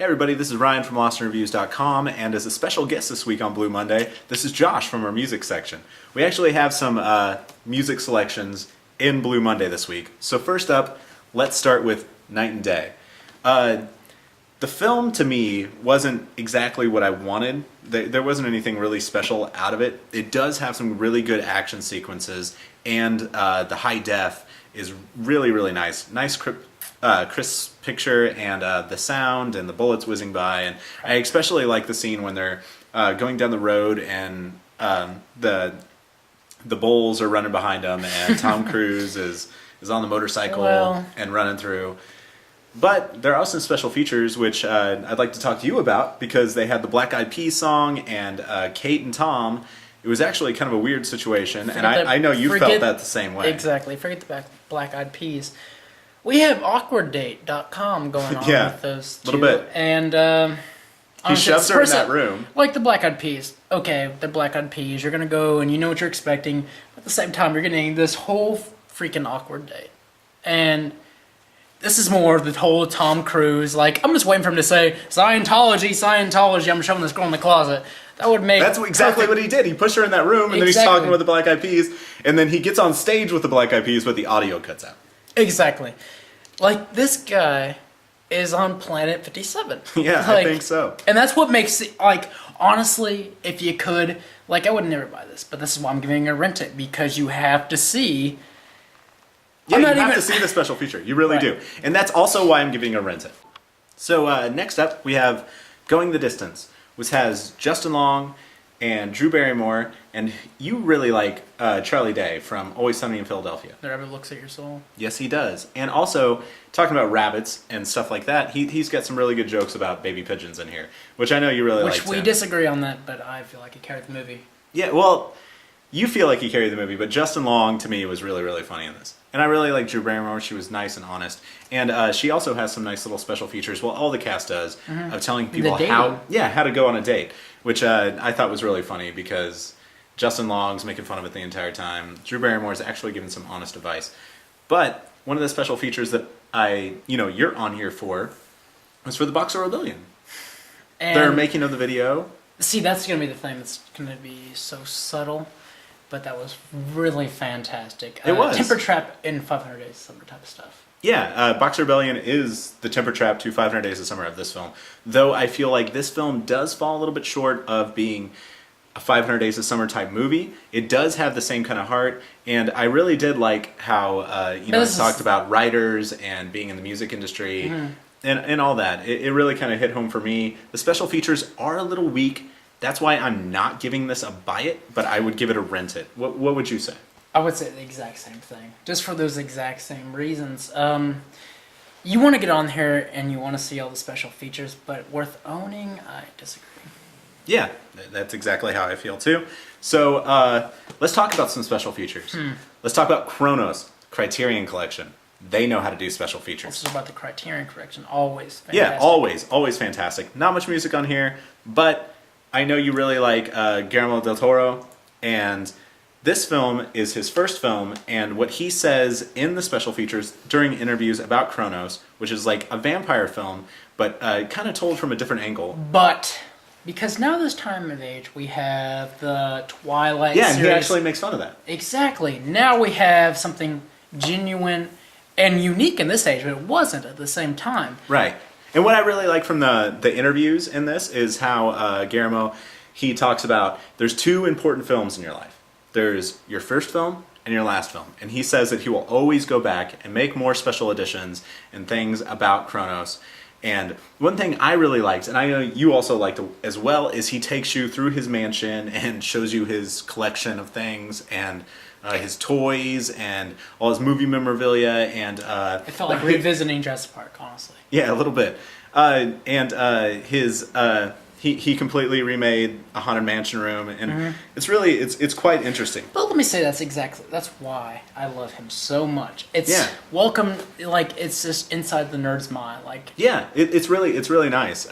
Hey everybody, this is Ryan from LostInReviews.com, and as a special guest this week on Blu Monday, this is Josh from our music section. We actually have some music selections in Blu Monday this week. So first up, let's start with Night and Day. The film, to me, wasn't exactly what I wanted. There wasn't anything really special out of it. It does have some really good action sequences, and the high def is really, really nice. Nice crisp picture, and the sound and the bullets whizzing by, and I especially like the scene when they're going down the road and the bulls are running behind them, and Tom Cruise is on the motorcycle and running through. But there are some special features which I'd like to talk to you about, because they had the Black Eyed Peas song and Kate and Tom. It was actually kind of a weird situation, and I know you felt that the same way. Exactly. Forget the Black Eyed Peas. We have awkwarddate.com going on with those two. A little bit. And he shoves her in that room. Like the Black Eyed Peas. Okay, the Black Eyed Peas, you're going to go and you know what you're expecting. At the same time, you're getting this whole freaking awkward date. And this is more the whole Tom Cruise, like, I'm just waiting for him to say, Scientology, I'm shoving this girl in the closet. That would make... That's exactly what he did. He pushed her in that room, and then he's talking with the Black Eyed Peas, and then he gets on stage with the Black Eyed Peas, but the audio cuts out. Exactly. Like, this guy is on Planet 57. Yeah, like, I think so. And that's what makes it, like, honestly, if you could, like, I would never buy this, but this is why I'm giving a rent it, because you have to see... Yeah, you have to see the special feature. You really do. And that's also why I'm giving a rent it. So next up, we have Going the Distance, which has Justin Long and Drew Barrymore, and you really like Charlie Day from Always Sunny in Philadelphia. The rabbit looks at your soul. Yes, he does. And also, talking about rabbits and stuff like that, he's got some really good jokes about baby pigeons in here, which I know you really like. Which we disagree on that, but I feel like he carried the movie. Yeah, well, you feel like he carried the movie, but Justin Long, to me, was really, really funny in this. And I really like Drew Barrymore. She was nice and honest. And she also has some nice little special features, well, all the cast does, of telling people how to go on a date, which I thought was really funny, because Justin Long's making fun of it the entire time. Drew Barrymore's actually giving some honest advice. But one of the special features that you're on here for was for the Boxer Rebellion. And their making of the video. See, that's going to be the thing that's going to be so subtle. But that was really fantastic. It was. Temper Trap in 500 Days of Summer type of stuff. Yeah, Boxer Rebellion is the Temper Trap to 500 Days of Summer of this film. Though I feel like this film does fall a little bit short of being a 500 Days of Summer type movie. It does have the same kind of heart, and I really did like how it talked about writers and being in the music industry and all that. It really kind of hit home for me. The special features are a little weak. That's why I'm not giving this a buy it, but I would give it a rent it. What would you say? I would say the exact same thing, just for those exact same reasons. You want to get on here and you want to see all the special features, but worth owning, I disagree. Yeah, that's exactly how I feel too. So let's talk about some special features. Let's talk about Cronos, Criterion Collection. They know how to do special features. This is about the Criterion Collection, always fantastic. Yeah, always fantastic. Not much music on here, but I know you really like Guillermo del Toro, and this film is his first film, and what he says in the special features during interviews about Cronos, which is like a vampire film, but kind of told from a different angle. But, because now this time of age, we have the Twilight series. Yeah, and he actually makes fun of that. Exactly. Now we have something genuine and unique in this age, but it wasn't at the same time. Right. And what I really like from the interviews in this is how Guillermo, he talks about there's two important films in your life. There's your first film and your last film. And he says that he will always go back and make more special editions and things about Cronos. And one thing I really liked, and I know you also liked as well, is he takes you through his mansion and shows you his collection of things and his toys and all his movie memorabilia. And it felt like revisiting Jurassic Park, honestly. Yeah, a little bit. He completely remade a Haunted Mansion room, and it's quite interesting. But let me say that's why I love him so much. It's welcome, like it's just inside the nerd's mind, like it's really nice.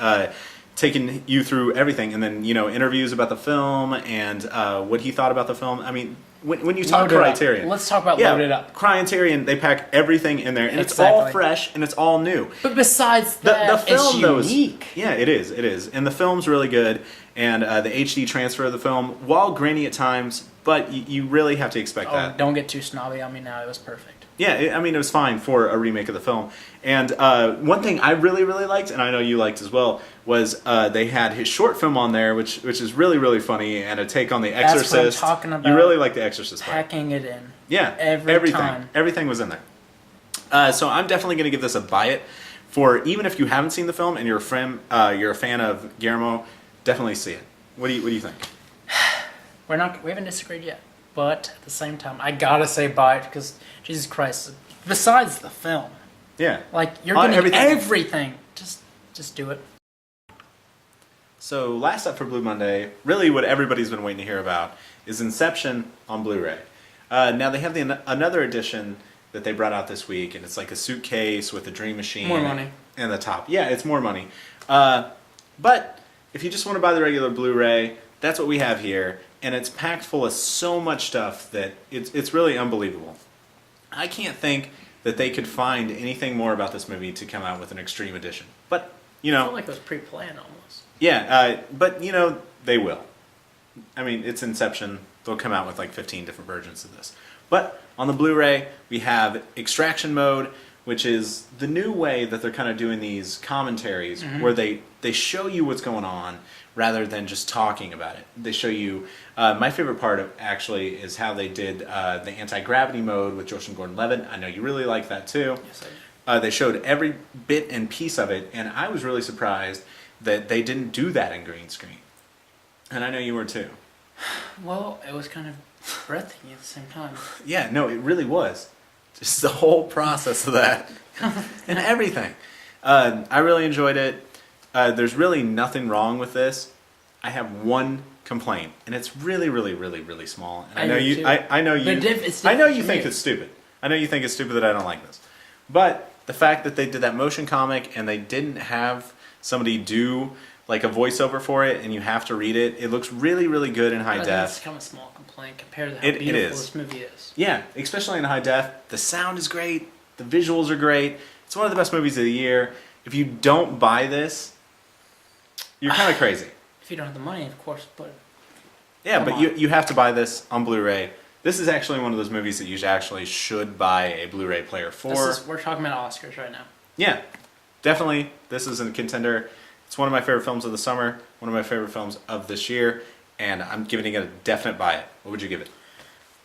Taking you through everything, and then interviews about the film and what he thought about the film. I mean, when you talk Load it up. Criterion, Let's talk about yeah, load it up. Criterion, they pack everything in there, and it's Exactly. all fresh and it's all new. But besides The that, film, it's though, unique. yeah, it is, and the film's really good, and the HD transfer of the film, while grainy at times, but you really have to expect that. Don't get too snobby on me now. It was perfect. Yeah, it was fine for a remake of the film. And one thing I really, really liked, and I know you liked as well, was they had his short film on there, which is really, really funny, and a take on The Exorcist. That's what I'm talking about. You really like The Exorcist part. Packing it in. Yeah, Every time. Everything was in there. So I'm definitely going to give this a buy it. For even if you haven't seen the film and you're a fan of Guillermo, definitely see it. What do you think? We haven't disagreed yet, but at the same time, I gotta say buy it because Jesus Christ. Besides the film, Yeah, like you're getting everything. everything. Just do it. So last up for Blu Monday, really what everybody's been waiting to hear about is Inception on Blu-ray. Now they have another edition that they brought out this week, and it's like a suitcase with a dream machine. More money. And the top. Yeah, it's more money. But if you just want to buy the regular Blu-ray, that's what we have here, and it's packed full of so much stuff that it's really unbelievable. I can't think that they could find anything more about this movie to come out with an extreme edition. But, you I know... feel like it was pre-planned almost. Yeah, but you know, they will. I mean, it's Inception. They'll come out with like 15 different versions of this. But on the Blu-ray, we have extraction mode, which is the new way that they're kind of doing these commentaries where they show you what's going on rather than just talking about it. They show you, my favorite part of actually is how they did the anti-gravity mode with Josh and Gordon-Levitt. I know you really like that too. Yes, I did. They showed every bit and piece of it, and I was really surprised that they didn't do that in green screen. And I know you were too. Well, it was kind of breathtaking at the same time. Yeah, no, it really was. Just the whole process of that and everything. I really enjoyed it. There's really nothing wrong with this. I have one complaint, and it's really, really, really, really small. And I know you. I know you. I know you think it's stupid. I know you think it's stupid that I don't like this. But the fact that they did that motion comic and they didn't have somebody do like a voiceover for it, and you have to read it. It looks really, really good in high def. That's kind of a small complaint compared to how beautiful this movie is. Yeah, especially in high def. The sound is great. The visuals are great. It's one of the best movies of the year. If you don't buy this, you're kind of crazy. If you don't have the money, of course, but... Yeah, but you have to buy this on Blu-ray. This is actually one of those movies that you actually should buy a Blu-ray player for. We're talking about Oscars right now. Yeah, definitely. This is a contender. It's one of my favorite films of the summer, one of my favorite films of this year, and I'm giving it a definite buy it. What would you give it?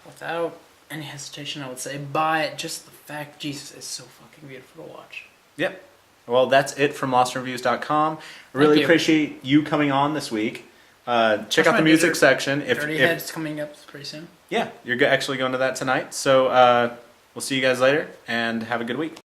Without any hesitation, I would say buy it. Just the fact Jesus is so fucking beautiful to watch. Yep. Well, that's it from LostReviews.com. I really appreciate you coming on this week. Check out the music section. Dirty Head's coming up pretty soon. Yeah, you're actually going to that tonight. So we'll see you guys later, and have a good week.